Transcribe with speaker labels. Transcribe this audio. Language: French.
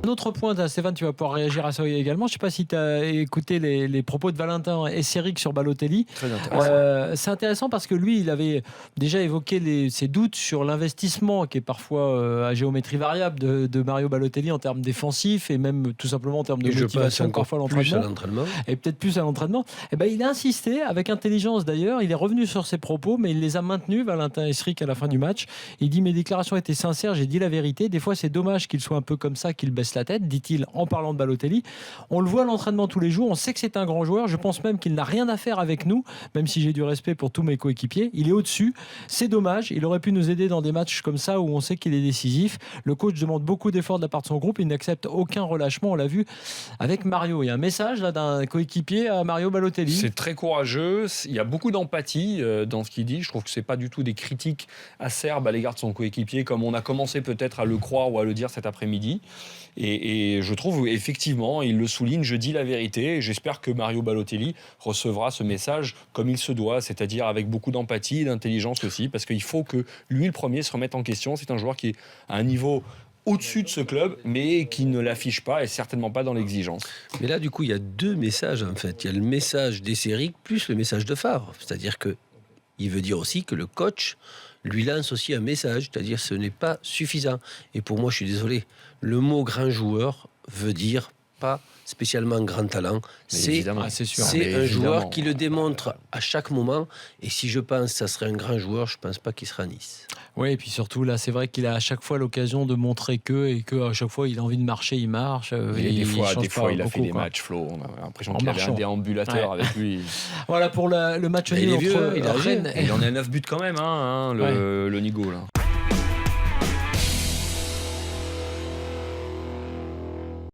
Speaker 1: Un autre point, Stéphane, tu vas pouvoir réagir à ça également. Je ne sais pas si tu as écouté les propos de Valentin Esséric sur Balotelli.
Speaker 2: Très intéressant.
Speaker 1: C'est intéressant parce que lui, il avait déjà évoqué ses doutes sur l'investissement qui est parfois à géométrie variable de Mario Balotelli en termes défensifs et même tout simplement en termes de motivation, parfois
Speaker 3: l'entraînement.
Speaker 1: Et peut-être plus à l'entraînement. Et ben, il a insisté, avec intelligence d'ailleurs, il est revenu sur ses propos, mais il les a maintenus, Valentin Esséric, à la fin du match. Il dit « Mes déclarations étaient sincères, j'ai dit la vérité. Des fois, c'est dommage qu'il soit un peu comme ça, qu'il baisse la tête, dit-il en parlant de Balotelli. On le voit à l'entraînement tous les jours, on sait que c'est un grand joueur, je pense même qu'il n'a rien à faire avec nous, même si j'ai du respect pour tous mes coéquipiers. Il est au-dessus, c'est dommage, il aurait pu nous aider dans des matchs comme ça où on sait qu'il est décisif. Le coach demande beaucoup d'efforts de la part de son groupe, il n'accepte aucun relâchement, on l'a vu avec Mario. Il y a un message là d'un coéquipier à Mario Balotelli.
Speaker 2: C'est très courageux, il y a beaucoup d'empathie dans ce qu'il dit. Je trouve que c'est pas du tout des critiques acerbes à l'égard de son coéquipier comme on a commencé peut-être à le croire ou à le dire cet après-midi. Et je trouve effectivement, il le souligne, je dis la vérité et j'espère que Mario Balotelli recevra ce message comme il se doit, c'est-à-dire avec beaucoup d'empathie et d'intelligence aussi, parce qu'il faut que lui le premier se remette en question. C'est un joueur qui est à un niveau au-dessus de ce club, mais qui ne l'affiche pas et certainement pas dans l'exigence.
Speaker 3: Mais là, du coup, il y a deux messages en fait. Il y a le message d'Esséric plus le message de Favre, c'est-à-dire que il veut dire aussi que le coach lui lance aussi un message, c'est-à-dire que ce n'est pas suffisant. Et pour moi, je suis désolé, le mot grand joueur veut dire pas spécialement grand talent. C'est un joueur qui le démontre à chaque moment. Et si je pense que ça serait un grand joueur, je ne pense pas qu'il sera à Nice.
Speaker 1: Oui, et puis surtout, là, c'est vrai qu'il a à chaque fois l'occasion de montrer et qu'à chaque fois, il a envie de marcher, il marche.
Speaker 2: Et des fois, il a fait des matchs, Flo. On a l'impression qu'il avait un déambulateur avec lui.
Speaker 1: Voilà pour le match nul entre Rennes.
Speaker 2: Il en a 9 buts quand même, le Nigo, là.